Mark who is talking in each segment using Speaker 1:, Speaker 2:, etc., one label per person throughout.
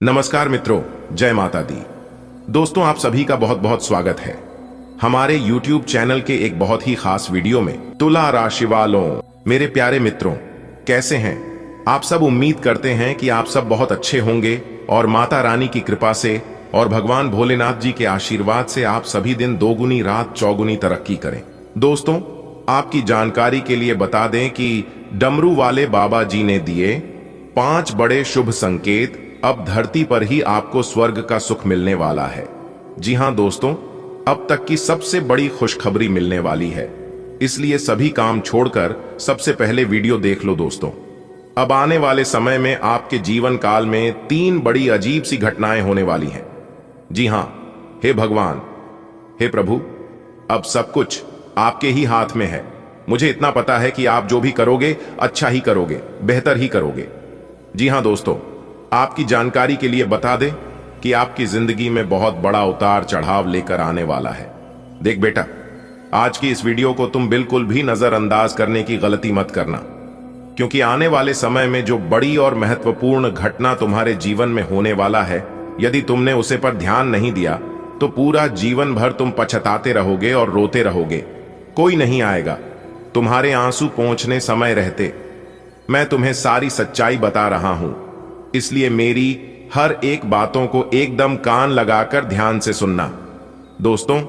Speaker 1: नमस्कार मित्रों, जय माता दी। दोस्तों, आप सभी का बहुत बहुत स्वागत है हमारे YouTube चैनल के एक बहुत ही खास वीडियो में। तुला राशि वालों, मेरे प्यारे मित्रों, कैसे हैं आप सब? उम्मीद करते हैं कि आप सब बहुत अच्छे होंगे और माता रानी की कृपा से और भगवान भोलेनाथ जी के आशीर्वाद से आप सभी दिन दोगुनी रात चौगुनी तरक्की करें। दोस्तों, आपकी जानकारी के लिए बता दें कि डमरू वाले बाबा जी ने दिए 5 बड़े शुभ संकेत। अब धरती पर ही आपको स्वर्ग का सुख मिलने वाला है। जी हां दोस्तों, अब तक की सबसे बड़ी खुशखबरी मिलने वाली है, इसलिए सभी काम छोड़कर सबसे पहले वीडियो देख लो दोस्तों। अब आने वाले समय में आपके जीवन काल में 3 बड़ी अजीब सी घटनाएं होने वाली हैं। जी हां, हे भगवान, हे प्रभु, अब सब कुछ आपके ही हाथ में है। मुझे इतना पता है कि आप जो भी करोगे अच्छा ही करोगे, बेहतर ही करोगे। जी हां दोस्तों, आपकी जानकारी के लिए बता दें कि आपकी जिंदगी में बहुत बड़ा उतार चढ़ाव लेकर आने वाला है। देख बेटा, आज की इस वीडियो को तुम बिल्कुल भी नजरअंदाज करने की गलती मत करना, क्योंकि आने वाले समय में जो बड़ी और महत्वपूर्ण घटना तुम्हारे जीवन में होने वाला है, यदि तुमने उसे पर ध्यान नहीं दिया तो पूरा जीवन भर तुम पछताते रहोगे और रोते रहोगे। कोई नहीं आएगा तुम्हारे आंसू पोंछने समय रहते। मैं तुम्हें सारी सच्चाई बता रहा हूं, इसलिए मेरी हर एक बातों को एकदम कान लगाकर ध्यान से सुनना। दोस्तों,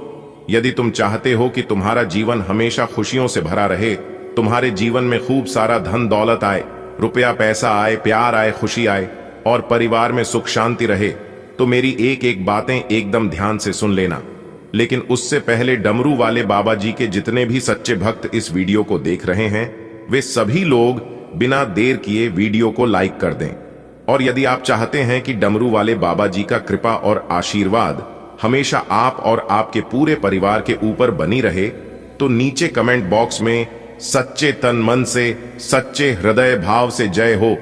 Speaker 1: यदि तुम चाहते हो कि तुम्हारा जीवन हमेशा खुशियों से भरा रहे, तुम्हारे जीवन में खूब सारा धन दौलत आए, रुपया पैसा आए, प्यार आए, खुशी आए और परिवार में सुख शांति रहे, तो मेरी एक एक बातें एकदम ध्यान से सुन लेना। लेकिन उससे पहले डमरू वाले बाबा जी के जितने भी सच्चे भक्त इस वीडियो को देख रहे हैं, वे सभी लोग बिना देर किए वीडियो को लाइक कर दें। और यदि आप चाहते हैं कि डमरू वाले बाबा जी का कृपा और आशीर्वाद हमेशा आप और आपके पूरे परिवार के ऊपर बनी रहे, तो नीचे कमेंट बॉक्स में सच्चे तन मन से, सच्चे हृदय भाव से जय हो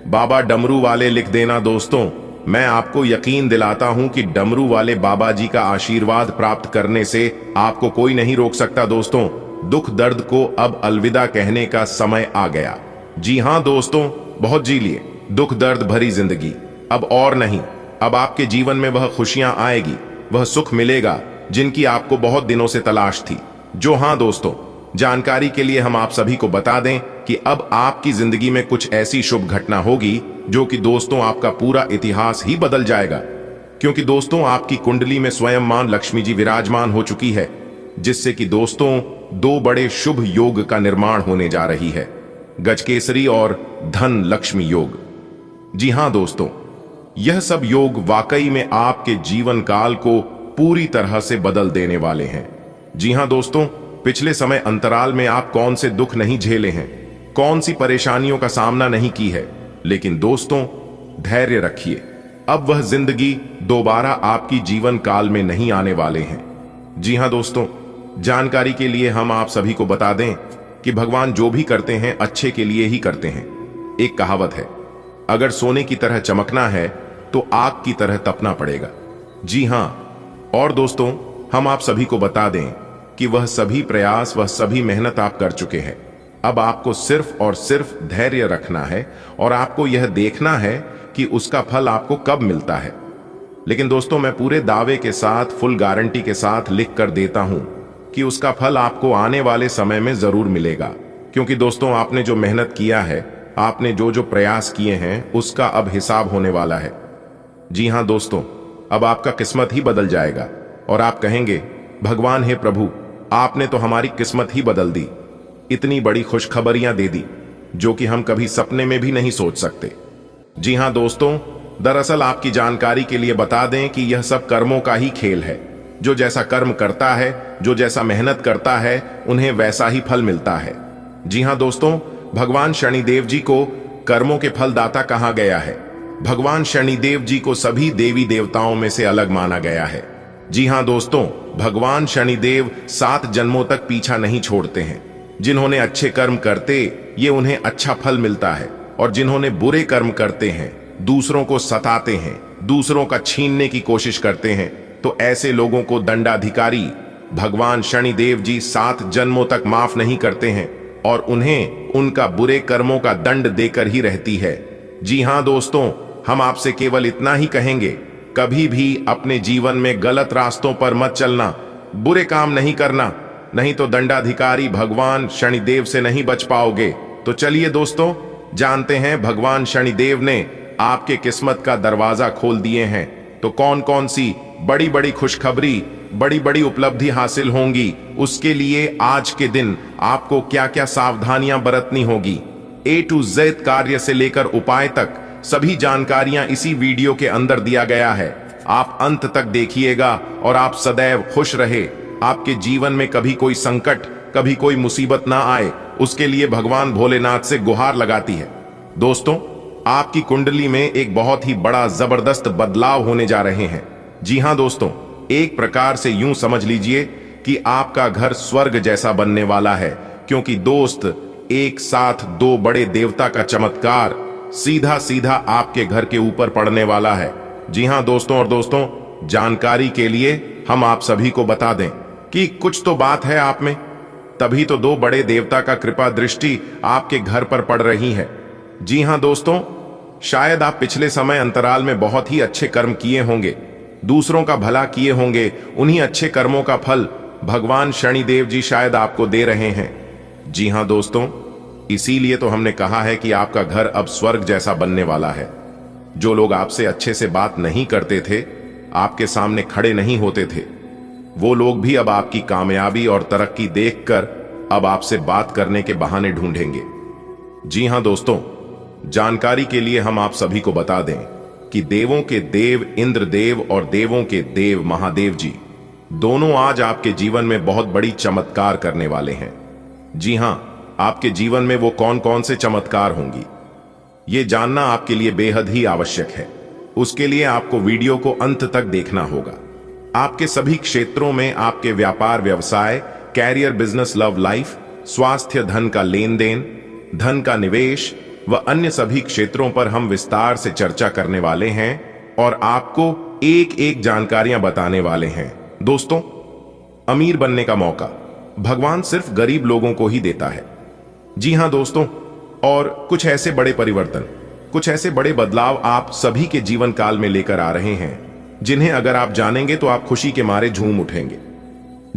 Speaker 1: बाबा डमरू वाले लिख देना। दोस्तों, मैं आपको यकीन दिलाता हूं कि डमरू वाले बाबा जी का आशीर्वाद प्राप्त करने से आपको कोई नहीं रोक सकता। दोस्तों, दुख दर्द को अब अलविदा कहने का समय आ गया। जी हां दोस्तों, बहुत जी लिए दुख दर्द भरी जिंदगी अब और नहीं। अब आपके जीवन में वह खुशियां आएगी, वह सुख मिलेगा जिनकी आपको बहुत दिनों से तलाश थी। जो हां दोस्तों, जानकारी के लिए हम आप सभी को बता दें कि अब आपकी जिंदगी में कुछ ऐसी शुभ घटना होगी जो कि दोस्तों आपका पूरा इतिहास ही बदल जाएगा। क्योंकि दोस्तों, आपकी कुंडली में स्वयं मां लक्ष्मी जी विराजमान हो चुकी है, जिससे कि दोस्तों 2 बड़े शुभ योग का निर्माण होने जा रही है, गजकेसरी और धन लक्ष्मी योग। जी हां दोस्तों, यह सब योग वाकई में आपके जीवन काल को पूरी तरह से बदल देने वाले हैं। जी हां दोस्तों, पिछले समय अंतराल में आप कौन से दुख नहीं झेले हैं, कौन सी परेशानियों का सामना नहीं की है, लेकिन दोस्तों धैर्य रखिए, अब वह जिंदगी दोबारा आपकी जीवन काल में नहीं आने वाले हैं। जी हां दोस्तों, जानकारी के लिए हम आप सभी को बता दें कि भगवान जो भी करते हैं अच्छे के लिए ही करते हैं। एक कहावत है, अगर सोने की तरह चमकना है तो आग की तरह तपना पड़ेगा। जी हां, और दोस्तों हम आप सभी को बता दें कि वह सभी प्रयास, वह सभी मेहनत आप कर चुके हैं। अब आपको सिर्फ और सिर्फ धैर्य रखना है और आपको यह देखना है कि उसका फल आपको कब मिलता है। लेकिन दोस्तों, मैं पूरे दावे के साथ, फुल गारंटी के साथ लिख कर देता हूं कि उसका फल आपको आने वाले समय में जरूर मिलेगा। क्योंकि दोस्तों, आपने जो मेहनत किया है, आपने जो जो प्रयास किए हैं, उसका अब हिसाब होने वाला है। जी हां दोस्तों, अब आपका किस्मत ही बदल जाएगा और आप कहेंगे, भगवान हे प्रभु, आपने तो हमारी किस्मत ही बदल दी, इतनी बड़ी खुशखबरियां दे दी जो कि हम कभी सपने में भी नहीं सोच सकते। जी हां दोस्तों, दरअसल आपकी जानकारी के लिए बता दें कि यह सब कर्मों का ही खेल है। जो जैसा कर्म करता है, जो जैसा मेहनत करता है, उन्हें वैसा ही फल मिलता है। जी हां दोस्तों, भगवान शनिदेव जी को कर्मों के फलदाता कहा गया है। भगवान शनिदेव जी को सभी देवी देवताओं में से अलग माना गया है। जी हां दोस्तों, भगवान शनिदेव 7 जन्मों तक पीछा नहीं छोड़ते हैं। जिन्होंने अच्छे कर्म करते, ये उन्हें अच्छा फल मिलता है, और जिन्होंने बुरे कर्म करते हैं, दूसरों को सताते हैं, दूसरों का छीनने की कोशिश करते हैं, तो ऐसे लोगों को दंडाधिकारी भगवान शनिदेव जी 7 जन्मों तक माफ नहीं करते हैं और उन्हें उनका बुरे कर्मों का दंड देकर ही रहती है। जी हां दोस्तों, हम आपसे केवल इतना ही कहेंगे, कभी भी अपने जीवन में गलत रास्तों पर मत चलना, बुरे काम नहीं करना, नहीं तो दंडाधिकारी भगवान शनिदेव से नहीं बच पाओगे। तो चलिए दोस्तों, जानते हैं भगवान शनिदेव ने आपके किस्मत का दरवाजा खोल दिए हैं, तो कौन कौन सी बड़ी बड़ी खुशखबरी, बड़ी बड़ी उपलब्धि हासिल होंगी, उसके लिए आज के दिन आपको क्या क्या सावधानियां बरतनी होगी, A to Z कार्य से लेकर उपाय तक सभी जानकारियां इसी वीडियो के अंदर दिया गया है। आप अंत तक देखिएगा और आप सदैव खुश रहे, आपके जीवन में कभी कोई संकट, कभी कोई मुसीबत ना आए, उसके लिए भगवान भोलेनाथ से गुहार लगाती है। दोस्तों, आपकी कुंडली में एक बहुत ही बड़ा जबरदस्त बदलाव होने जा रहे हैं। जी हां दोस्तों, एक प्रकार से यूं समझ लीजिए कि आपका घर स्वर्ग जैसा बनने वाला है, क्योंकि दोस्त, एक साथ दो बड़े देवता का चमत्कार सीधा सीधा आपके घर के ऊपर पड़ने वाला है। जी हां दोस्तों, और दोस्तों, जानकारी के लिए हम आप सभी को बता दें कि कुछ तो बात है आप में, तभी तो दो बड़े देवता का कृपा दृष्टि आपके घर पर पड़ रही है। जी हां दोस्तों, शायद आप पिछले समय अंतराल में बहुत ही अच्छे कर्म किए होंगे, दूसरों का भला किए होंगे, उन्हीं अच्छे कर्मों का फल भगवान शनिदेव जी शायद आपको दे रहे हैं। जी हां दोस्तों, इसीलिए तो हमने कहा है कि आपका घर अब स्वर्ग जैसा बनने वाला है। जो लोग आपसे अच्छे से बात नहीं करते थे, आपके सामने खड़े नहीं होते थे, वो लोग भी अब आपकी कामयाबी और तरक्की देखकर अब आपसे बात करने के बहाने ढूंढेंगे। जी हां दोस्तों, जानकारी के लिए हम आप सभी को बता दें कि देवों के देव इंद्रदेव और देवों के देव महादेव जी दोनों आज आपके जीवन में बहुत बड़ी चमत्कार करने वाले हैं। जी हां, आपके जीवन में वो कौन कौन से चमत्कार होंगी, ये जानना आपके लिए बेहद ही आवश्यक है। उसके लिए आपको वीडियो को अंत तक देखना होगा। आपके सभी क्षेत्रों में, आपके व्यापार व्यवसाय, कैरियर, बिजनेस, लव लाइफ, स्वास्थ्य, धन का लेन देन, धन का निवेश व अन्य सभी क्षेत्रों पर हम विस्तार से चर्चा करने वाले हैं और आपको एक एक जानकारियां बताने वाले हैं। दोस्तों, अमीर बनने का मौका भगवान सिर्फ गरीब लोगों को ही देता है। जी हां दोस्तों, और कुछ ऐसे बड़े परिवर्तन, कुछ ऐसे बड़े बदलाव आप सभी के जीवन काल में लेकर आ रहे हैं, जिन्हें अगर आप जानेंगे तो आप खुशी के मारे झूम उठेंगे।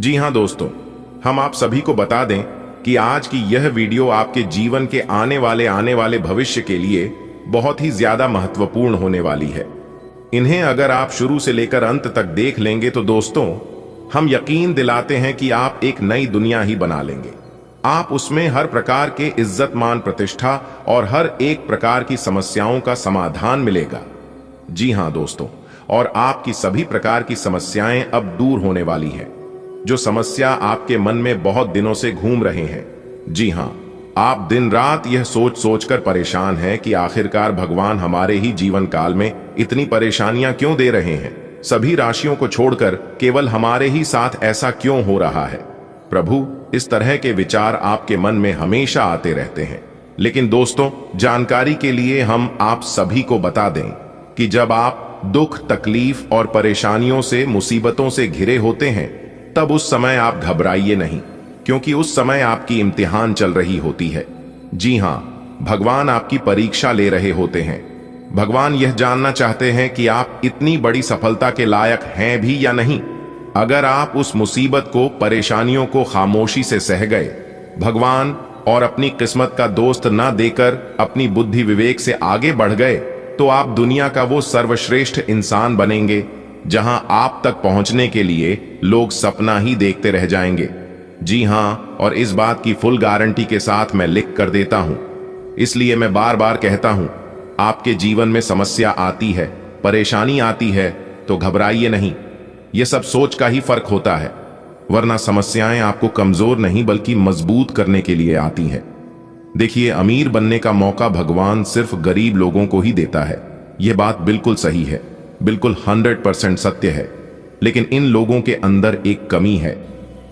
Speaker 1: जी हां दोस्तों, हम आप सभी को बता दें कि आज की यह वीडियो आपके जीवन के आने वाले भविष्य के लिए बहुत ही ज्यादा महत्वपूर्ण होने वाली है। इन्हें अगर आप शुरू से लेकर अंत तक देख लेंगे तो दोस्तों, हम यकीन दिलाते हैं कि आप एक नई दुनिया ही बना लेंगे। आप उसमें हर प्रकार के इज्जत, मान, प्रतिष्ठा और हर एक प्रकार की समस्याओं का समाधान मिलेगा। जी हां दोस्तों, और आपकी सभी प्रकार की समस्याएं अब दूर होने वाली है। जो समस्या आपके मन में बहुत दिनों से घूम रहे हैं, जी हां, आप दिन रात यह सोच सोचकर परेशान हैं कि आखिरकार भगवान हमारे ही जीवन काल में इतनी परेशानियां क्यों दे रहे हैं, सभी राशियों को छोड़कर केवल हमारे ही साथ ऐसा क्यों हो रहा है। प्रभु, इस तरह के विचार आपके मन में हमेशा आते रहते हैं। लेकिन दोस्तों, जानकारी के लिए हम आप सभी को बता दें कि जब आप दुख, तकलीफ और परेशानियों से, मुसीबतों से घिरे होते हैं, तब उस समय आप घबराइए नहीं, क्योंकि उस समय आपकी इम्तिहान चल रही होती है। जी हां, भगवान आपकी परीक्षा ले रहे होते हैं। भगवान यह जानना चाहते हैं कि आप इतनी बड़ी सफलता के लायक हैं भी या नहीं। अगर आप उस मुसीबत को, परेशानियों को खामोशी से सह गए, भगवान और अपनी किस्मत का दोस्त ना देकर अपनी बुद्धि विवेक से आगे बढ़ गए, तो आप दुनिया का वो सर्वश्रेष्ठ इंसान बनेंगे जहां आप तक पहुंचने के लिए लोग सपना ही देखते रह जाएंगे। जी हां, और इस बात की फुल गारंटी के साथ मैं लिख कर देता हूं। इसलिए मैं बार बार कहता हूं, आपके जीवन में समस्या आती है, परेशानी आती है, तो घबराइए नहीं। यह सब सोच का ही फर्क होता है, वरना समस्याएं आपको कमजोर नहीं बल्कि मजबूत करने के लिए आती हैं। देखिए, अमीर बनने का मौका भगवान सिर्फ गरीब लोगों को ही देता है। यह बात बिल्कुल सही है, बिल्कुल 100% सत्य है। लेकिन इन लोगों के अंदर एक कमी है।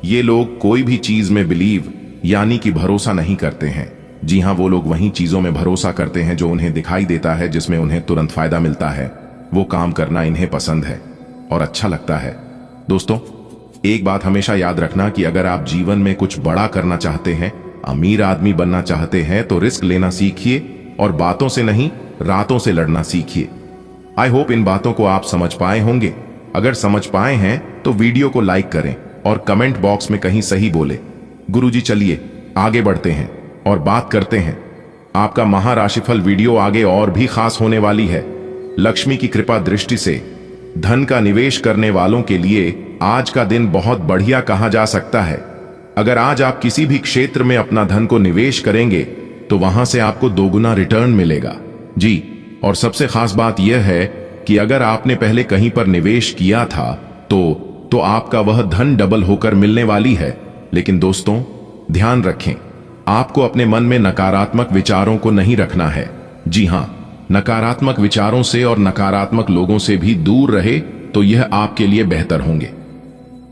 Speaker 1: ये लोग कोई भी चीज में बिलीव यानी कि भरोसा नहीं करते हैं। जी हां, वो लोग वहीं चीजों में भरोसा करते हैं जो उन्हें दिखाई देता है, जिसमें उन्हें तुरंत फायदा मिलता है। वो काम करना इन्हें पसंद है और अच्छा लगता है। दोस्तों, एक बात हमेशा याद रखना कि अगर आप जीवन में कुछ बड़ा करना चाहते हैं, अमीर आदमी बनना चाहते हैं, तो रिस्क लेना सीखिए और बातों से नहीं, रातों से लड़ना सीखिए। आई होप इन बातों को आप समझ पाए होंगे। अगर समझ पाए हैं तो वीडियो को लाइक करें और कमेंट बॉक्स में कहीं सही बोले। गुरुजी चलिए आगे बढ़ते हैं और बात करते हैं। आपका महाराशिफल वीडियो आगे और भी खास होने वाली है। लक्ष्मी की कृपा दृष्टि से धन का निवेश करने वालों के लिए आज का दिन बहुत बढ़िया कहा जा सकता है। अगर आज आप किसी भी क्षेत्र में अपना धन को निवेश करेंगे तो वहां से आपको दोगुना रिटर्न मिलेगा जी। और सबसे खास बात यह है कि अगर आपने पहले कहीं पर निवेश किया था तो आपका वह धन डबल होकर मिलने वाली है। लेकिन दोस्तों ध्यान रखें, आपको अपने मन में नकारात्मक विचारों को नहीं रखना है। जी हां, नकारात्मक विचारों से और नकारात्मक लोगों से भी दूर रहे तो यह आपके लिए बेहतर होंगे।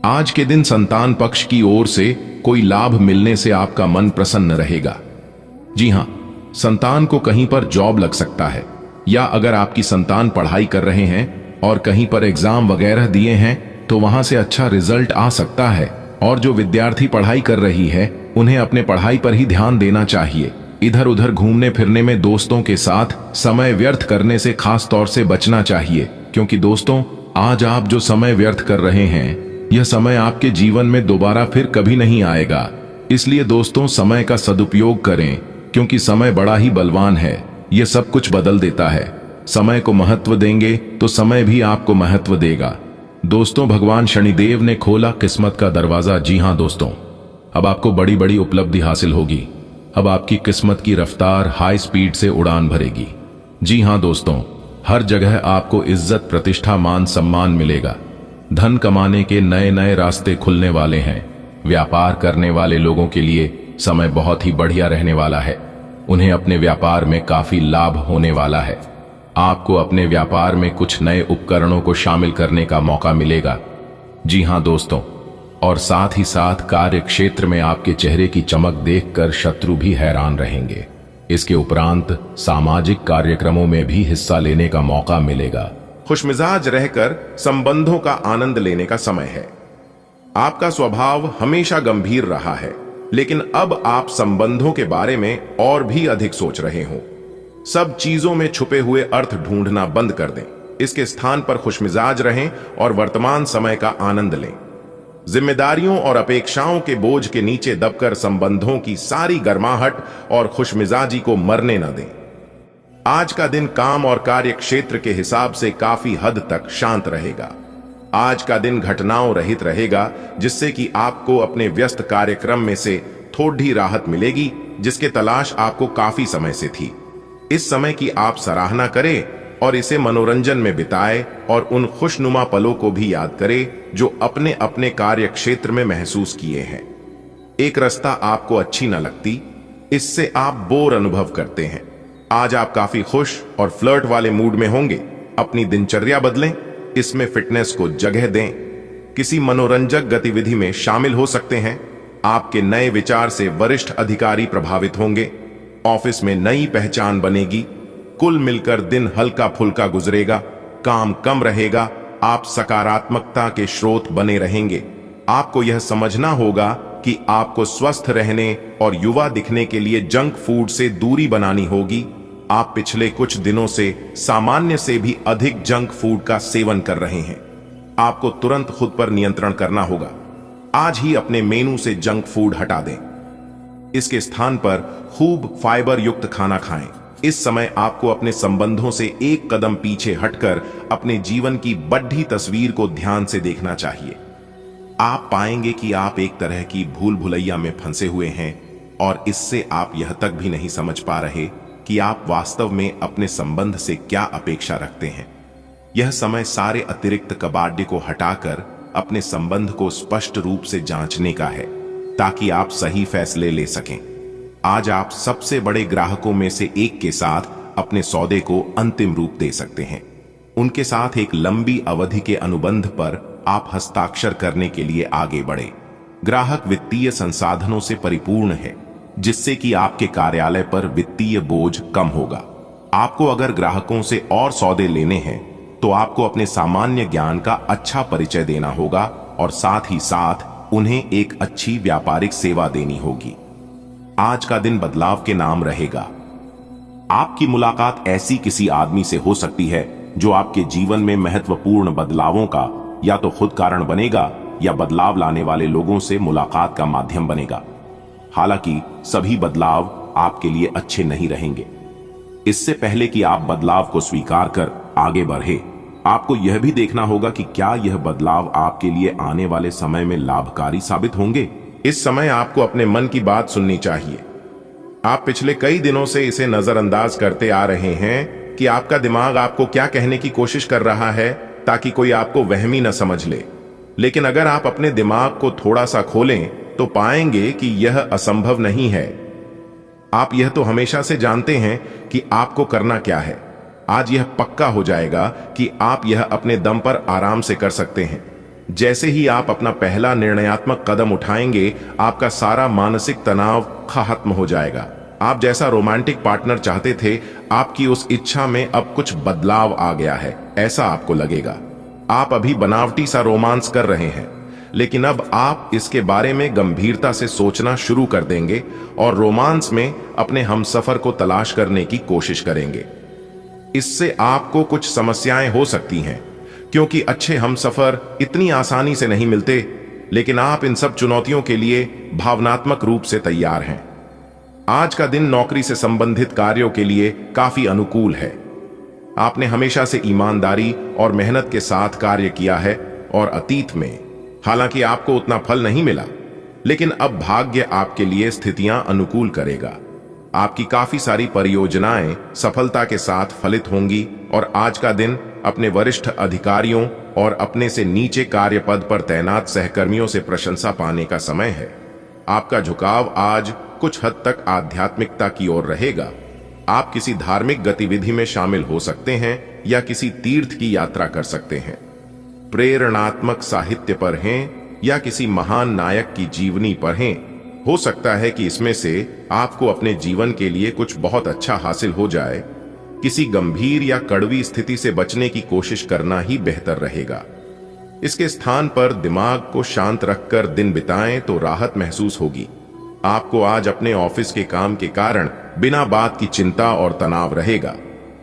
Speaker 1: आज के दिन संतान पक्ष की ओर से कोई लाभ मिलने से आपका मन प्रसन्न रहेगा। जी हां, संतान को कहीं पर जॉब लग सकता है, या अगर आपकी संतान पढ़ाई कर रहे हैं और कहीं पर एग्जाम वगैरह दिए हैं तो वहां से अच्छा रिजल्ट आ सकता है। और जो विद्यार्थी पढ़ाई कर रही है उन्हें अपने पढ़ाई पर ही ध्यान देना चाहिए। इधर उधर घूमने फिरने में दोस्तों के साथ समय व्यर्थ करने से खास तौर से बचना चाहिए, क्योंकि दोस्तों आज आप जो समय व्यर्थ कर रहे हैं यह समय आपके जीवन में दोबारा फिर कभी नहीं आएगा। इसलिए दोस्तों समय का सदुपयोग करें, क्योंकि समय बड़ा ही बलवान है, यह सब कुछ बदल देता है। समय को महत्व देंगे तो समय भी आपको महत्व देगा। दोस्तों भगवान शनिदेव ने खोला किस्मत का दरवाजा। जी हां दोस्तों, अब आपको बड़ी बड़ी उपलब्धि हासिल होगी। अब आपकी किस्मत की रफ्तार हाई स्पीड से उड़ान भरेगी। जी हां दोस्तों, हर जगह आपको इज्जत प्रतिष्ठा मान सम्मान मिलेगा। धन कमाने के नए नए रास्ते खुलने वाले हैं। व्यापार करने वाले लोगों के लिए समय बहुत ही बढ़िया रहने वाला है। उन्हें अपने व्यापार में काफी लाभ होने वाला है। आपको अपने व्यापार में कुछ नए उपकरणों को शामिल करने का मौका मिलेगा। जी हां दोस्तों, और साथ ही साथ कार्य क्षेत्र में आपके चेहरे की चमक देखकर शत्रु भी हैरान रहेंगे। इसके उपरांत सामाजिक कार्यक्रमों में भी हिस्सा लेने का मौका मिलेगा। खुशमिजाज रहकर संबंधों का आनंद लेने का समय है। आपका स्वभाव हमेशा गंभीर रहा है, लेकिन अब आप संबंधों के बारे में और भी अधिक सोच रहे हो। सब चीजों में छुपे हुए अर्थ ढूंढना बंद कर दें। इसके स्थान पर खुशमिजाज रहें और वर्तमान समय का आनंद लें। जिम्मेदारियों और अपेक्षाओं के बोझ के नीचे दबकर संबंधों की सारी गर्माहट और खुशमिजाजी को मरने न दें। आज का दिन काम और कार्य क्षेत्र के हिसाब से काफी हद तक शांत रहेगा। आज का दिन घटनाओं रहित रहेगा, जिससे कि आपको अपने व्यस्त कार्यक्रम में से थोड़ी राहत मिलेगी, जिसके तलाश आपको काफी समय से थी। इस समय की आप सराहना करें और इसे मनोरंजन में बिताएं और उन खुशनुमा पलों को भी याद करें जो अपने अपने कार्य क्षेत्र में महसूस किए हैं। एक रास्ता आपको अच्छी न लगती, इससे आप बोर अनुभव करते हैं। आज आप काफी खुश और फ्लर्ट वाले मूड में होंगे। अपनी दिनचर्या बदलें, इसमें फिटनेस को जगह दें। किसी मनोरंजक गतिविधि में शामिल हो सकते हैं। आपके नए विचार से वरिष्ठ अधिकारी प्रभावित होंगे। ऑफिस में नई पहचान बनेगी। कुल मिलकर दिन हल्का फुल्का गुजरेगा। काम कम रहेगा। आप सकारात्मकता के स्रोत बने रहेंगे। आपको यह समझना होगा कि आपको स्वस्थ रहने और युवा दिखने के लिए जंक फूड से दूरी बनानी होगी। आप पिछले कुछ दिनों से सामान्य से भी अधिक जंक फूड का सेवन कर रहे हैं। आपको तुरंत खुद पर नियंत्रण करना होगा। आज ही अपने मेनू से जंक फूड हटा दें। इसके स्थान पर खूब फाइबर युक्त खाना खाएं। इस समय आपको अपने संबंधों से एक कदम पीछे हटकर अपने जीवन की बढ़ी तस्वीर को ध्यान से देखना चाहिए। आप पाएंगे कि आप एक तरह की भूल भुलैया में फंसे हुए हैं और इससे आप यह तक भी नहीं समझ पा रहे कि आप वास्तव में अपने संबंध से क्या अपेक्षा रखते हैं। यह समय सारे अतिरिक्त कबाड़े को हटाकर अपने संबंध को स्पष्ट रूप से जांचने का है, ताकि आप सही फैसले ले सकें। आज आप सबसे बड़े ग्राहकों में से एक के साथ अपने सौदे को अंतिम रूप दे सकते हैं। उनके साथ एक लंबी अवधि के अनुबंध पर आप हस्ताक्षर करने के लिए आगे बढ़े। ग्राहक वित्तीय संसाधनों से परिपूर्ण है, जिससे कि आपके कार्यालय पर वित्तीय बोझ कम होगा। आपको अगर ग्राहकों से और सौदे लेने हैं तो आपको अपने सामान्य ज्ञान का अच्छा परिचय देना होगा और साथ ही साथ उन्हें एक अच्छी व्यापारिक सेवा देनी होगी। आज का दिन बदलाव के नाम रहेगा। आपकी मुलाकात ऐसी किसी आदमी से हो सकती है जो आपके जीवन में महत्वपूर्ण बदलावों का या तो खुद कारण बनेगा या बदलाव लाने वाले लोगों से मुलाकात का माध्यम बनेगा। हालांकि सभी बदलाव आपके लिए अच्छे नहीं रहेंगे। इससे पहले कि आप बदलाव को स्वीकार कर आगे बढ़े, आपको यह भी देखना होगा कि क्या यह बदलाव आपके लिए आने वाले समय में लाभकारी साबित होंगे। इस समय आपको अपने मन की बात सुननी चाहिए। आप पिछले कई दिनों से इसे नजरअंदाज करते आ रहे हैं कि आपका दिमाग आपको क्या कहने की कोशिश कर रहा है ताकि कोई आपको वहमी न समझ ले। लेकिन अगर आप अपने दिमाग को थोड़ा सा खोलें तो पाएंगे कि यह असंभव नहीं है। आप यह तो हमेशा से जानते हैं कि आपको करना क्या है। आज यह पक्का हो जाएगा कि आप यह अपने दम पर आराम से कर सकते हैं। जैसे ही आप अपना पहला निर्णयात्मक कदम उठाएंगे, आपका सारा मानसिक तनाव खत्म हो जाएगा। आप जैसा रोमांटिक पार्टनर चाहते थे, आपकी उस इच्छा में अब कुछ बदलाव आ गया है, ऐसा आपको लगेगा। आप अभी बनावटी सा रोमांस कर रहे हैं, लेकिन अब आप इसके बारे में गंभीरता से सोचना शुरू कर देंगे और रोमांस में अपने हमसफर को तलाश करने की कोशिश करेंगे। इससे आपको कुछ समस्याएं हो सकती हैं, क्योंकि अच्छे हमसफर इतनी आसानी से नहीं मिलते, लेकिन आप इन सब चुनौतियों के लिए भावनात्मक रूप से तैयार हैं। आज का दिन नौकरी से संबंधित कार्यों के लिए काफी अनुकूल है। आपने हमेशा से ईमानदारी और मेहनत के साथ कार्य किया है और अतीत में हालांकि आपको उतना फल नहीं मिला, लेकिन अब भाग्य आपके लिए स्थितियां अनुकूल करेगा। आपकी काफी सारी परियोजनाएं सफलता के साथ फलित होंगी और आज का दिन अपने वरिष्ठ अधिकारियों और अपने से नीचे कार्यपद पर तैनात सहकर्मियों से प्रशंसा पाने का समय है। आपका झुकाव आज कुछ हद तक आध्यात्मिकता की ओर रहेगा। आप किसी धार्मिक गतिविधि में शामिल हो सकते हैं या किसी तीर्थ की यात्रा कर सकते हैं। प्रेरणात्मक साहित्य पर हैं या किसी महान नायक की जीवनी पढ़ें। हो सकता है कि इसमें से आपको अपने जीवन के लिए कुछ बहुत अच्छा हासिल हो जाए। किसी गंभीर या कड़वी स्थिति से बचने की कोशिश करना ही बेहतर रहेगा। इसके स्थान पर दिमाग को शांत रखकर दिन बिताएं तो राहत महसूस होगी। आपको आज अपने ऑफिस के काम के कारण बिना बात की चिंता और तनाव रहेगा।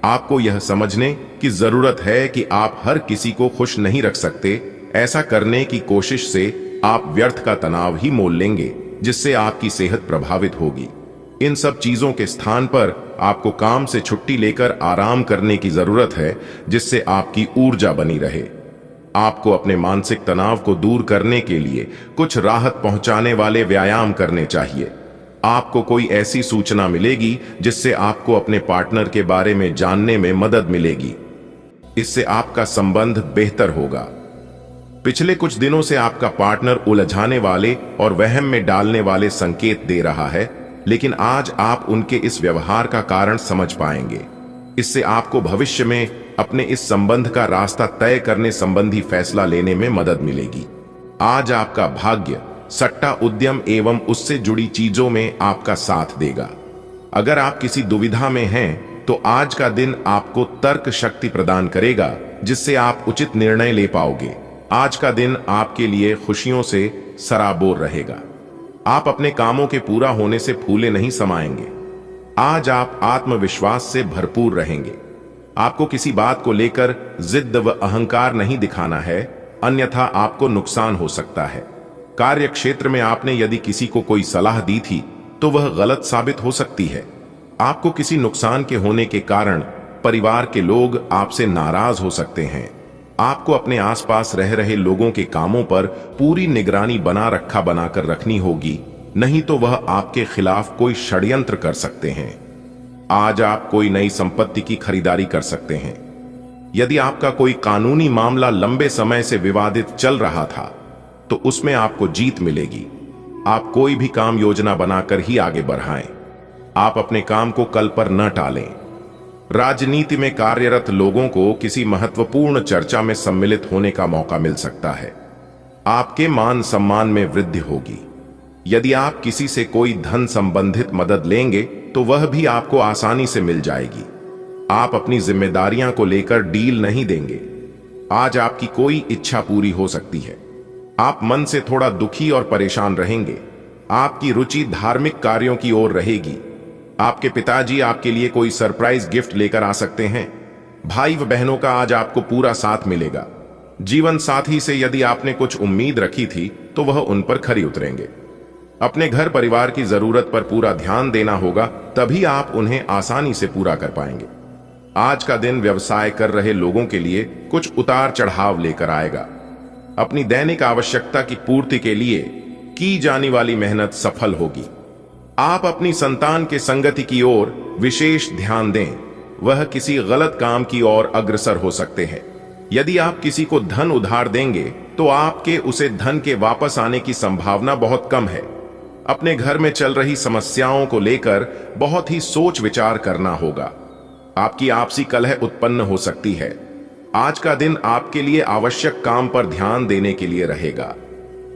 Speaker 1: आपको यह समझने की जरूरत है कि आप हर किसी को खुश नहीं रख सकते। ऐसा करने की कोशिश से आप व्यर्थ का तनाव ही मोल लेंगे, जिससे आपकी सेहत प्रभावित होगी। इन सब चीजों के स्थान पर आपको काम से छुट्टी लेकर आराम करने की जरूरत है, जिससे आपकी ऊर्जा बनी रहे। आपको अपने मानसिक तनाव को दूर करने के लिए कुछ राहत पहुंचाने वाले व्यायाम करने चाहिए। आपको कोई ऐसी सूचना मिलेगी जिससे आपको अपने पार्टनर के बारे में जानने में मदद मिलेगी। इससे आपका संबंध बेहतर होगा। पिछले कुछ दिनों से आपका पार्टनर उलझाने वाले और वहम में डालने वाले संकेत दे रहा है, लेकिन आज आप उनके इस व्यवहार का कारण समझ पाएंगे। इससे आपको भविष्य में अपने इस संबंध का रास्ता तय करने संबंधी फैसला लेने में मदद मिलेगी। आज आपका भाग्य सट्टा उद्यम एवं उससे जुड़ी चीजों में आपका साथ देगा। अगर आप किसी दुविधा में हैं, तो आज का दिन आपको तर्क शक्ति प्रदान करेगा, जिससे आप उचित निर्णय ले पाओगे। आज का दिन आपके लिए खुशियों से सराबोर रहेगा। आप अपने कामों के पूरा होने से फूले नहीं समाएंगे। आज आप आत्मविश्वास से भरपूर रहेंगे। आपको किसी बात को लेकर जिद व अहंकार नहीं दिखाना है, अन्यथा आपको नुकसान हो सकता है। कार्य क्षेत्र में आपने यदि किसी को कोई सलाह दी थी तो वह गलत साबित हो सकती है। आपको किसी नुकसान के होने के कारण परिवार के लोग आपसे नाराज हो सकते हैं। आपको अपने आसपास रह रहे लोगों के कामों पर पूरी निगरानी बनाकर रखनी होगी, नहीं तो वह आपके खिलाफ कोई षड्यंत्र कर सकते हैं। आज आप कोई नई संपत्ति की खरीदारी कर सकते हैं। यदि आपका कोई कानूनी मामला लंबे समय से विवादित चल रहा था तो उसमें आपको जीत मिलेगी। आप कोई भी काम योजना बनाकर ही आगे बढ़ाएं। आप अपने काम को कल पर न टालें। राजनीति में कार्यरत लोगों को किसी महत्वपूर्ण चर्चा में सम्मिलित होने का मौका मिल सकता है। आपके मान सम्मान में वृद्धि होगी। यदि आप किसी से कोई धन संबंधित मदद लेंगे तो वह भी आपको आसानी से मिल जाएगी। आप अपनी जिम्मेदारियां को लेकर डील नहीं देंगे। आज आपकी कोई इच्छा पूरी हो सकती है। आप मन से थोड़ा दुखी और परेशान रहेंगे। आपकी रुचि धार्मिक कार्यों की ओर रहेगी। आपके पिताजी आपके लिए कोई सरप्राइज गिफ्ट लेकर आ सकते हैं। भाई व बहनों का आज आपको पूरा साथ मिलेगा। जीवन साथी से यदि आपने कुछ उम्मीद रखी थी तो वह उन पर खरी उतरेंगे। अपने घर परिवार की जरूरत पर पूरा ध्यान देना होगा, तभी आप उन्हें आसानी से पूरा कर पाएंगे। आज का दिन व्यवसाय कर रहे लोगों के लिए कुछ उतार चढ़ाव लेकर आएगा। अपनी दैनिक आवश्यकता की पूर्ति के लिए की जाने वाली मेहनत सफल होगी। आप अपनी संतान के संगति की ओर विशेष ध्यान दें, वह किसी गलत काम की ओर अग्रसर हो सकते हैं। यदि आप किसी को धन उधार देंगे तो आपके उसे धन के वापस आने की संभावना बहुत कम है। अपने घर में चल रही समस्याओं को लेकर बहुत ही सोच विचार करना होगा। आपकी आपसी कलह उत्पन्न हो सकती है। आज का दिन आपके लिए आवश्यक काम पर ध्यान देने के लिए रहेगा।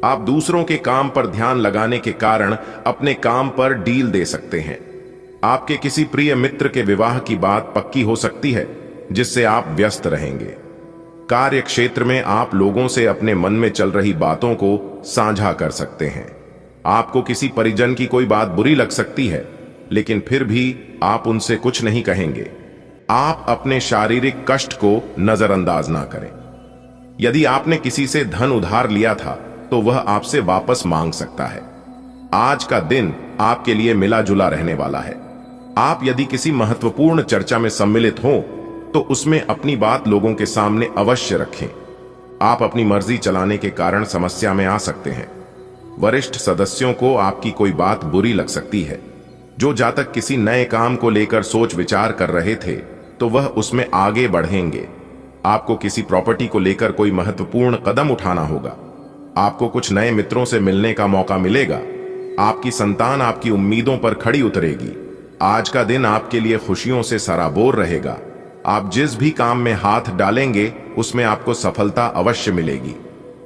Speaker 1: आप दूसरों के काम पर ध्यान लगाने के कारण अपने काम पर डील दे सकते हैं। आपके किसी प्रिय मित्र के विवाह की बात पक्की हो सकती है, जिससे आप व्यस्त रहेंगे। कार्य क्षेत्र में आप लोगों से अपने मन में चल रही बातों को साझा कर सकते हैं। आपको किसी परिजन की कोई बात बुरी लग सकती है, लेकिन फिर भी आप उनसे कुछ नहीं कहेंगे। आप अपने शारीरिक कष्ट को नजरअंदाज ना करें। यदि आपने किसी से धन उधार लिया था तो वह आपसे वापस मांग सकता है। आज का दिन आपके लिए मिला जुला रहने वाला है। आप यदि किसी महत्वपूर्ण चर्चा में सम्मिलित हो तो उसमें अपनी बात लोगों के सामने अवश्य रखें। आप अपनी मर्जी चलाने के कारण समस्या में आ सकते हैं। वरिष्ठ सदस्यों को आपकी कोई बात बुरी लग सकती है। जो जातक किसी नए काम को लेकर सोच विचार कर रहे थे तो वह उसमें आगे बढ़ेंगे। आपको किसी प्रॉपर्टी को लेकर कोई महत्वपूर्ण कदम उठाना होगा। आपको कुछ नए मित्रों से मिलने का मौका मिलेगा। आपकी संतान आपकी उम्मीदों पर खड़ी उतरेगी। आज का दिन आपके लिए खुशियों से सराबोर रहेगा। आप जिस भी काम में हाथ डालेंगे उसमें आपको सफलता अवश्य मिलेगी।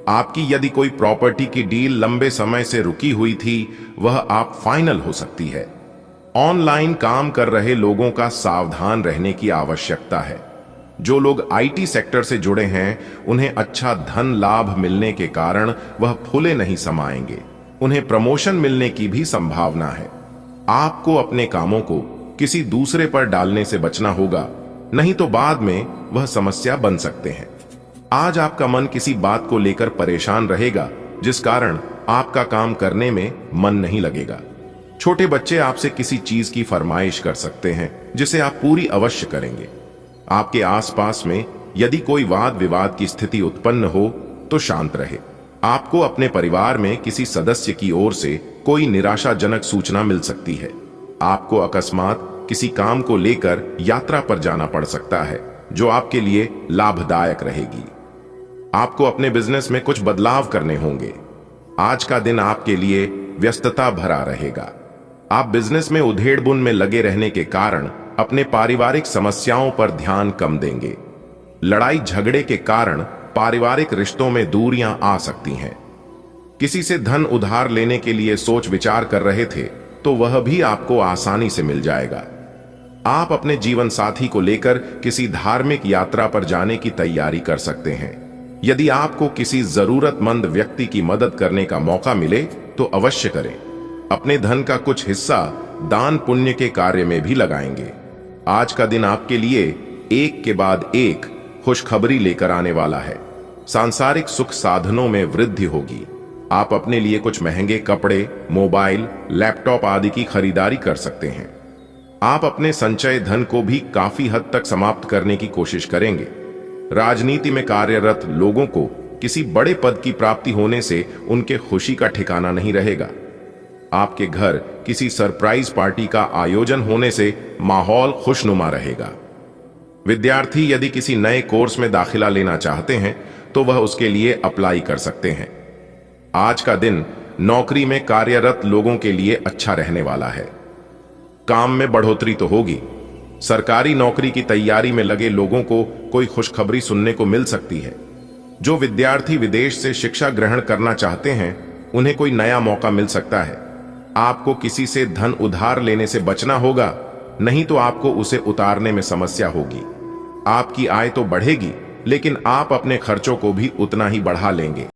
Speaker 1: आपकी यदि कोई प्रॉपर्टी की डील लंबे समय से रुकी हुई थी, वह आप फाइनल हो सकती है। ऑनलाइन काम कर रहे लोगों का सावधान रहने की आवश्यकता है। जो लोग आईटी सेक्टर से जुड़े हैं, उन्हें अच्छा धन लाभ मिलने के कारण वह फूले नहीं समाएंगे। उन्हें प्रमोशन मिलने की भी संभावना है। आपको अपने कामों को किसी दूसरे पर डालने से बचना होगा, नहीं तो बाद में वह समस्या बन सकते हैं। आज आपका मन किसी बात को लेकर परेशान रहेगा, जिस कारण आपका काम करने में मन नहीं लगेगा। छोटे बच्चे आपसे किसी चीज की फरमाइश कर सकते हैं, जिसे आप पूरी अवश्य करेंगे। आपके आसपास में यदि कोई वाद विवाद की स्थिति उत्पन्न हो तो शांत रहे। आपको अपने परिवार में किसी सदस्य की ओर से कोई निराशाजनक सूचना मिल सकती है। आपको अकस्मात किसी काम को लेकर यात्रा पर जाना पड़ सकता है, जो आपके लिए लाभदायक रहेगी। आपको अपने बिजनेस में कुछ बदलाव करने होंगे। आज का दिन आपके लिए व्यस्तता भरा रहेगा। आप बिजनेस में उधेड़-बुन में लगे रहने के कारण अपने पारिवारिक समस्याओं पर ध्यान कम देंगे। लड़ाई झगड़े के कारण पारिवारिक रिश्तों में दूरियां आ सकती हैं। किसी से धन उधार लेने के लिए सोच विचार कर रहे थे तो वह भी आपको आसानी से मिल जाएगा। आप अपने जीवन साथी को लेकर किसी धार्मिक यात्रा पर जाने की तैयारी कर सकते हैं। यदि आपको किसी जरूरतमंद व्यक्ति की मदद करने का मौका मिले तो अवश्य करें। अपने धन का कुछ हिस्सा दान पुण्य के कार्य में भी लगाएंगे। आज का दिन आपके लिए एक के बाद एक खुशखबरी लेकर आने वाला है। सांसारिक सुख साधनों में वृद्धि होगी। आप अपने लिए कुछ महंगे कपड़े, मोबाइल, लैपटॉप आदि की खरीदारी कर सकते हैं। आप अपने संचय धन को भी काफी हद तक समाप्त करने की कोशिश करेंगे। राजनीति में कार्यरत लोगों को किसी बड़े पद की प्राप्ति होने से उनके खुशी का ठिकाना नहीं रहेगा। आपके घर किसी सरप्राइज पार्टी का आयोजन होने से माहौल खुशनुमा रहेगा। विद्यार्थी यदि किसी नए कोर्स में दाखिला लेना चाहते हैं तो वह उसके लिए अप्लाई कर सकते हैं। आज का दिन नौकरी में कार्यरत लोगों के लिए अच्छा रहने वाला है। काम में बढ़ोतरी तो होगी। सरकारी नौकरी की तैयारी में लगे लोगों को कोई खुशखबरी सुनने को मिल सकती है। जो विद्यार्थी विदेश से शिक्षा ग्रहण करना चाहते हैं, उन्हें कोई नया मौका मिल सकता है। आपको किसी से धन उधार लेने से बचना होगा, नहीं तो आपको उसे उतारने में समस्या होगी। आपकी आय तो बढ़ेगी, लेकिन आप अपने खर्चों को भी उतना ही बढ़ा लेंगे।